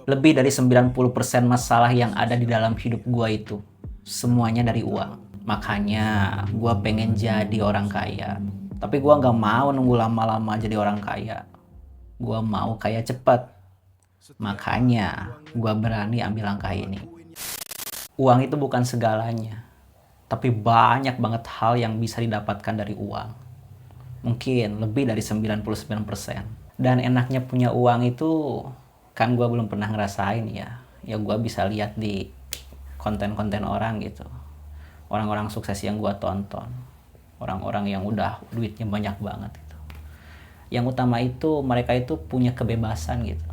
Lebih dari 90% masalah yang ada di dalam hidup gua itu semuanya dari uang. Makanya gua pengen jadi orang kaya. Tapi gua nggak mau nunggu lama-lama jadi orang kaya. Gua mau kaya cepat. Makanya gua berani ambil langkah ini. Uang itu bukan segalanya. Tapi banyak banget hal yang bisa didapatkan dari uang. Mungkin lebih dari 99%. Dan enaknya punya uang itu kan gue belum pernah ngerasain ya. Ya gue bisa lihat di konten-konten orang gitu. Orang-orang sukses yang gue tonton. Orang-orang yang udah duitnya banyak banget gitu. Yang utama itu mereka itu punya kebebasan gitu.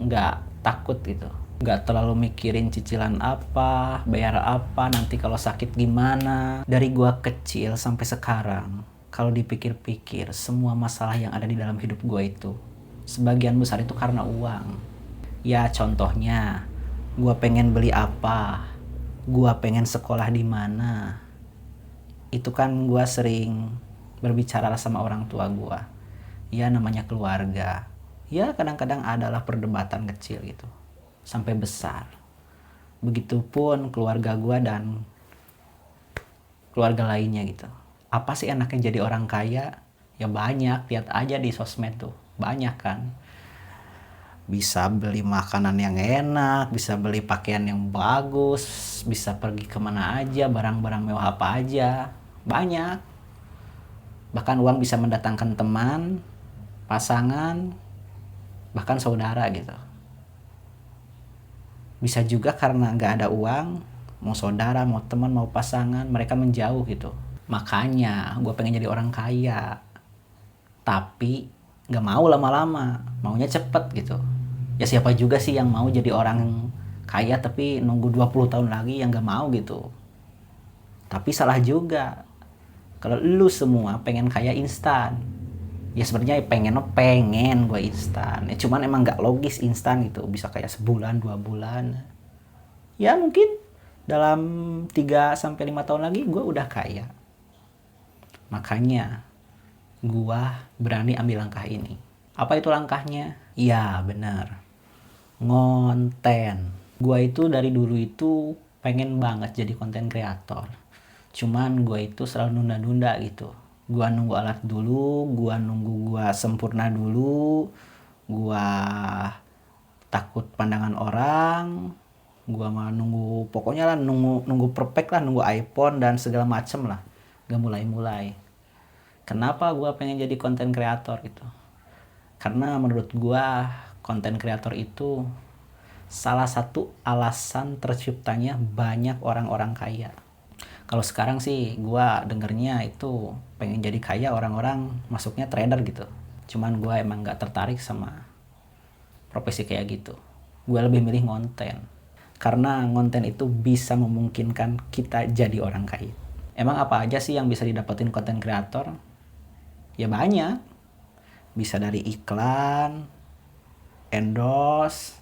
Nggak takut gitu. Nggak terlalu mikirin cicilan apa, bayar apa, nanti kalau sakit gimana. Dari gua kecil sampai sekarang, kalau dipikir-pikir, semua masalah yang ada di dalam hidup gua itu, sebagian besar itu karena uang. Ya contohnya, gua pengen beli apa, gua pengen sekolah di mana. Itu kan gua sering berbicara sama orang tua gua. Ya namanya keluarga. Ya kadang-kadang adalah perdebatan kecil gitu sampai besar. Begitupun keluarga gua dan keluarga lainnya gitu. Apa sih enaknya jadi orang kaya? Ya banyak, lihat aja di sosmed tuh. Banyak kan. Bisa beli makanan yang enak, bisa beli pakaian yang bagus, bisa pergi kemana aja, barang-barang mewah apa aja. Banyak. Bahkan uang bisa mendatangkan teman, pasangan, bahkan saudara gitu. Bisa juga karena nggak ada uang, mau saudara, mau teman, mau pasangan, mereka menjauh gitu. Makanya gue pengen jadi orang kaya. Tapi nggak mau lama-lama, maunya cepet gitu. Ya siapa juga sih yang mau jadi orang kaya tapi nunggu 20 tahun lagi, yang nggak mau gitu. Tapi salah juga. Kalau lu semua pengen kaya instan. Ya sebenarnya pengen gue instan. Ya cuman emang nggak logis instan gitu. Bisa kayak sebulan, 2 bulan. Ya mungkin dalam 3 sampai 5 tahun lagi gue udah kaya. Makanya gue berani ambil langkah ini. Apa itu langkahnya? Ya benar, ngonten. Gue itu dari dulu itu pengen banget jadi konten kreator. Cuman gue itu selalu nunda-nunda gitu. Gue nunggu alat dulu, gue nunggu gue sempurna dulu, gue takut pandangan orang, gua mah nunggu, pokoknya lah nunggu perfect lah, nunggu iPhone dan segala macem lah, gak mulai-mulai. Kenapa gua pengen jadi konten kreator gitu? Karena menurut gua konten kreator itu salah satu alasan terciptanya banyak orang-orang kaya. Kalau sekarang sih gua dengernya itu pengen jadi kaya orang-orang masuknya trader gitu. Cuman gua emang gak tertarik sama profesi kayak gitu. Gue lebih milih ngonten. Karena ngonten itu bisa memungkinkan kita jadi orang kaya. Emang apa aja sih yang bisa didapetin konten kreator? Ya banyak. Bisa dari iklan, endorse,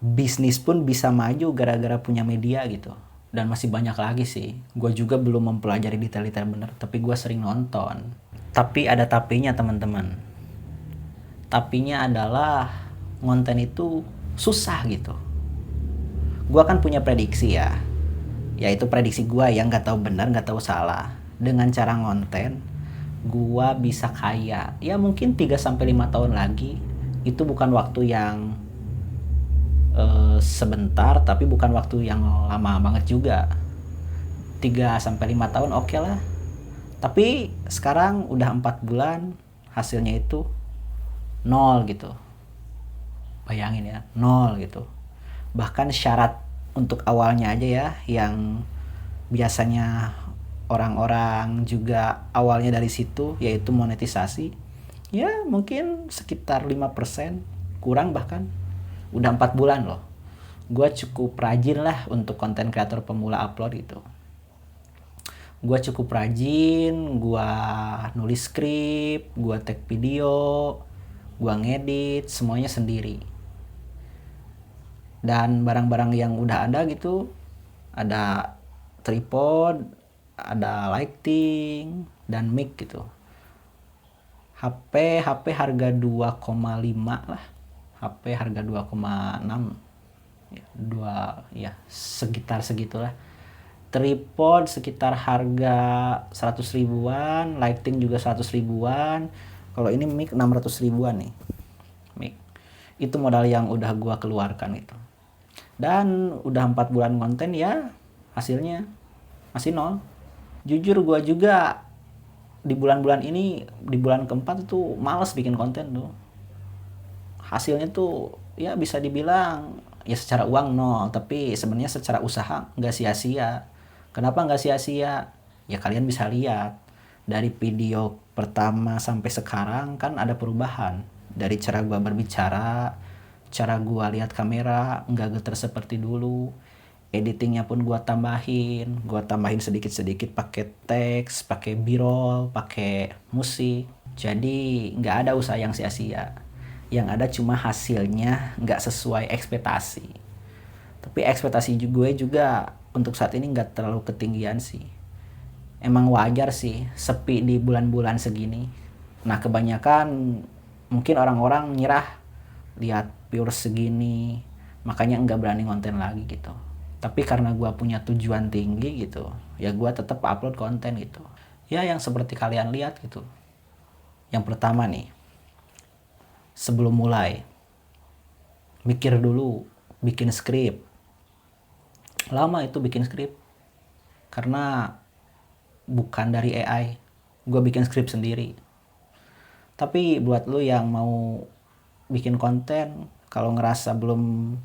bisnis pun bisa maju gara-gara punya media gitu. Dan masih banyak lagi sih. Gue juga belum mempelajari detail-detail bener, tapi gue sering nonton. Tapi ada tapinya teman-teman. Tapinya adalah ngonten itu susah gitu. Gue kan punya prediksi ya, yaitu prediksi gue yang nggak tahu benar nggak tahu salah. Dengan cara ngonten gue bisa kaya ya mungkin 3 sampai 5 tahun lagi. Itu bukan waktu yang sebentar, tapi bukan waktu yang lama banget juga. 3 sampai 5 tahun oke lah. Tapi sekarang udah 4 bulan hasilnya itu nol gitu. Bayangin ya, nol gitu. Bahkan syarat untuk awalnya aja ya, yang biasanya orang-orang juga awalnya dari situ, yaitu monetisasi, ya mungkin sekitar 5%, kurang bahkan. Udah 4 bulan loh. Gue cukup rajin lah untuk konten kreator pemula upload gitu. Gue cukup rajin, gue nulis skrip, gue take video, gue ngedit, semuanya sendiri. Dan barang-barang yang udah ada gitu, ada tripod, ada lighting, dan mic gitu. HP harga 2,5 lah. HP harga 2,6 ya, ya sekitar segitulah. Tripod sekitar harga 100 ribuan, lighting juga 100 ribuan. Kalau ini mic 600 ribuan nih. Mic. Itu modal yang udah gua keluarkan itu. Dan udah 4 bulan konten ya, hasilnya masih nol. Jujur gua juga di bulan-bulan ini, di bulan keempat itu males bikin konten tuh. Hasilnya tuh ya bisa dibilang ya secara uang nol, tapi sebenarnya secara usaha nggak sia-sia. Kenapa nggak sia-sia? Ya kalian bisa lihat dari video pertama sampai sekarang kan ada perubahan. Dari cara gua berbicara, cara gua lihat kamera nggak geter seperti dulu. Editingnya pun gua tambahin sedikit-sedikit pakai teks, pakai b-roll, pakai musik. Jadi nggak ada usaha yang sia-sia. Yang ada cuma hasilnya nggak sesuai ekspektasi. Tapi ekspektasi gue juga untuk saat ini nggak terlalu ketinggian sih. Emang wajar sih sepi di bulan-bulan segini. Nah kebanyakan mungkin orang-orang nyerah lihat viewer segini, makanya nggak berani konten lagi gitu. Tapi karena gue punya tujuan tinggi gitu, ya gue tetap upload konten gitu. Ya yang seperti kalian lihat gitu. Yang pertama nih, sebelum mulai, mikir dulu, bikin skrip. Lama itu bikin skrip, karena bukan dari AI, gue bikin skrip sendiri. Tapi buat lu yang mau bikin konten, kalau ngerasa belum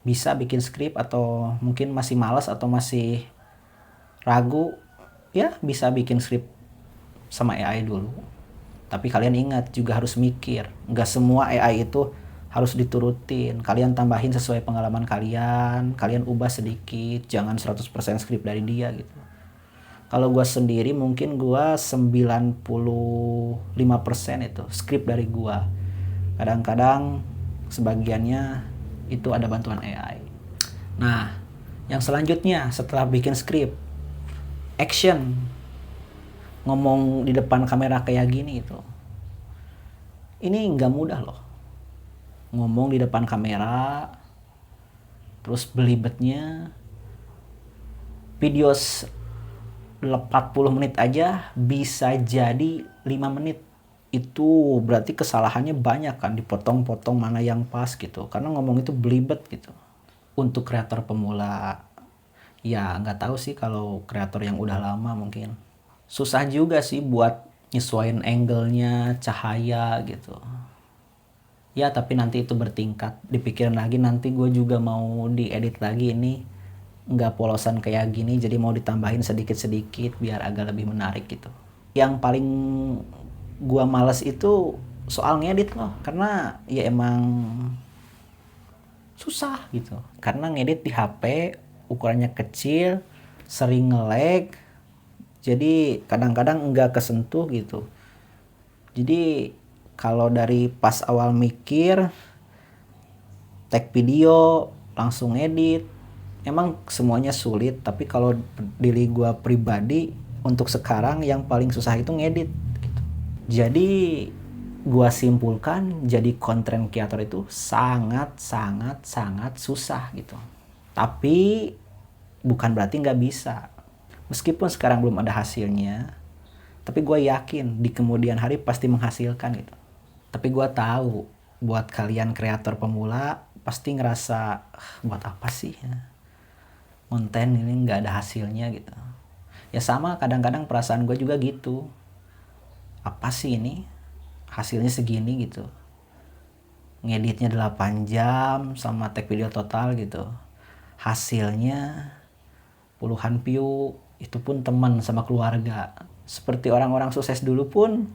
bisa bikin skrip atau mungkin masih malas atau masih ragu, ya bisa bikin skrip sama AI dulu. Tapi kalian ingat juga harus mikir, nggak semua AI itu harus diturutin. Kalian tambahin sesuai pengalaman kalian, kalian ubah sedikit, jangan 100% skrip dari dia gitu. Kalau gue sendiri mungkin gue 95% itu skrip dari gue. Kadang-kadang sebagiannya itu ada bantuan AI. Nah, yang selanjutnya setelah bikin skrip, action. Ngomong di depan kamera kayak gini itu. Ini nggak mudah loh. Ngomong di depan kamera, terus belibetnya, video 40 menit aja bisa jadi 5 menit. Itu berarti kesalahannya banyak kan, dipotong-potong mana yang pas gitu. Karena ngomong itu belibet gitu. Untuk kreator pemula, ya nggak tahu sih kalau kreator yang udah lama mungkin. Susah juga sih buat nyesuaiin angle-nya, cahaya gitu. Ya tapi nanti itu bertingkat, dipikirin lagi nanti gue juga mau diedit lagi ini nggak polosan kayak gini, jadi mau ditambahin sedikit-sedikit biar agak lebih menarik gitu. Yang paling gue males itu soal ngedit loh, karena ya emang susah gitu. Karena ngedit di HP ukurannya kecil, sering nge-lag, jadi kadang-kadang nggak kesentuh gitu. Jadi kalau dari pas awal mikir, tag video, langsung edit, emang semuanya sulit. Tapi kalau diri gue pribadi, untuk sekarang yang paling susah itu ngedit gitu. Jadi gue simpulkan, jadi content creator itu sangat susah gitu. Tapi bukan berarti nggak bisa. Meskipun sekarang belum ada hasilnya, tapi gue yakin di kemudian hari pasti menghasilkan gitu. Tapi gue tahu buat kalian kreator pemula pasti ngerasa buat apa sih ya? Konten ini nggak ada hasilnya gitu. Ya sama kadang-kadang perasaan gue juga gitu. Apa sih ini? Hasilnya segini gitu. Ngeditnya 8 jam sama tag video total gitu. Hasilnya puluhan view, itu pun teman sama keluarga. Seperti orang-orang sukses dulu pun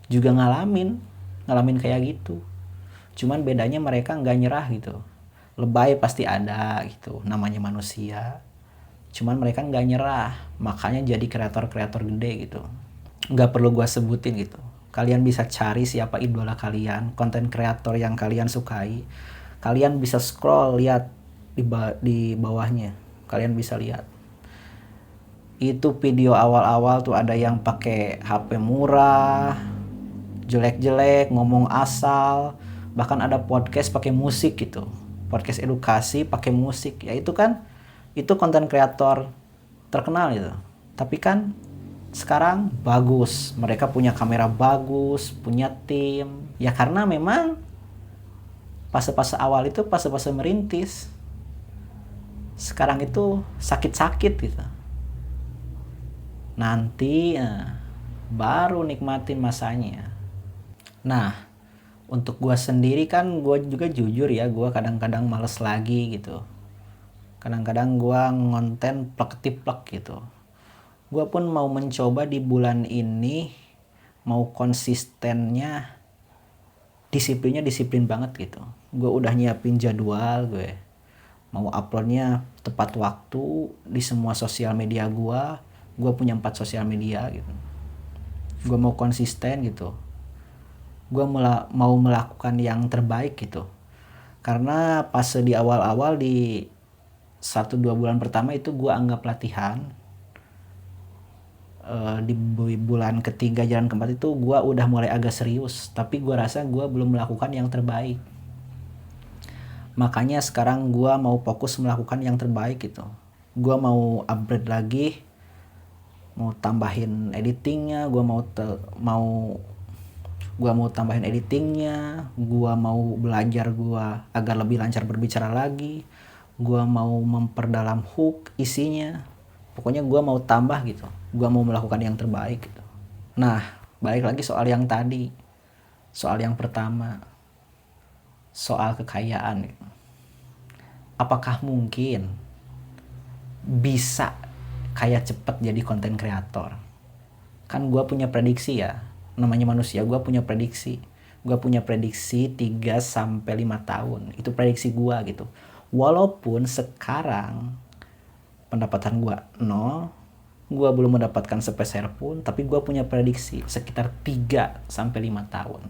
juga ngalamin kayak gitu. Cuman bedanya mereka nggak nyerah gitu. Lebay pasti ada gitu, namanya manusia. Cuman mereka nggak nyerah, makanya jadi kreator-kreator gede gitu. Nggak perlu gua sebutin gitu. Kalian bisa cari siapa idola kalian, konten kreator yang kalian sukai. Kalian bisa scroll, lihat di bawahnya. Kalian bisa lihat. Itu video awal-awal tuh ada yang pakai HP murah, jelek-jelek, ngomong asal, Bahkan ada podcast pakai musik gitu, podcast edukasi pakai musik, ya itu kan itu konten kreator terkenal gitu. Tapi kan sekarang bagus, mereka punya kamera bagus, punya tim, ya karena memang fase-fase awal itu fase-fase merintis. Sekarang itu sakit-sakit gitu, nanti baru nikmatin masanya. Nah, untuk gue sendiri kan gue juga jujur ya, gue kadang-kadang males lagi gitu. Kadang-kadang gue ngonten plek-tiplek gitu. Gue pun mau mencoba di bulan ini, mau konsistennya, disiplinnya disiplin banget gitu. Gue udah nyiapin jadwal, gue mau uploadnya tepat waktu di semua sosial media gue. Gue punya 4 sosial media gitu. Gue mau konsisten gitu. Gue mau melakukan yang terbaik gitu. Karena pas di awal-awal di 1-2 bulan pertama itu gue anggap latihan. Di bulan ketiga jalan keempat itu gue udah mulai agak serius. Tapi gue rasa gue belum melakukan yang terbaik. Makanya sekarang gue mau fokus melakukan yang terbaik gitu. Gue mau upgrade lagi, mau tambahin editingnya, gue mau tambahin editingnya, gue mau belajar gue agar lebih lancar berbicara lagi, gue mau memperdalam hook isinya, pokoknya gue mau tambah gitu, gue mau melakukan yang terbaik gitu. Nah, balik lagi soal yang tadi, soal yang pertama, soal kekayaan gitu. Apakah mungkin bisa kaya cepet jadi konten kreator? Kan gue punya prediksi ya, namanya manusia, gue punya prediksi. Gue punya prediksi 3-5 tahun. Itu prediksi gue gitu. Walaupun sekarang pendapatan gue 0, gue belum mendapatkan sepeser pun, tapi gue punya prediksi sekitar 3-5 tahun.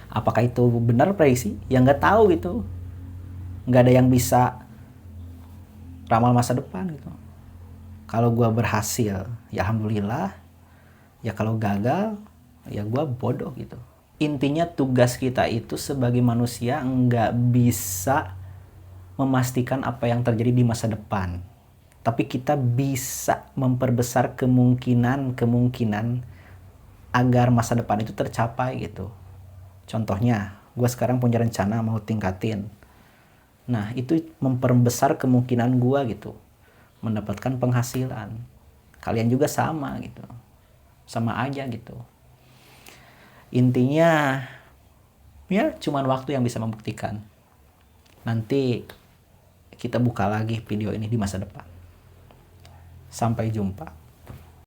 Apakah itu benar prediksi? Ya nggak tahu gitu. Nggak ada yang bisa ramal masa depan gitu. Kalau gue berhasil, ya alhamdulillah. Ya kalau gagal, ya gue bodoh gitu. Intinya tugas kita itu sebagai manusia nggak bisa memastikan apa yang terjadi di masa depan. Tapi kita bisa memperbesar kemungkinan agar masa depan itu tercapai gitu. Contohnya, gue sekarang punya rencana mau tingkatin. Nah, itu memperbesar kemungkinan gue gitu, mendapatkan penghasilan. Kalian juga sama gitu. Sama aja gitu. Intinya, ya cuman waktu yang bisa membuktikan. Nanti kita buka lagi video ini di masa depan. Sampai jumpa.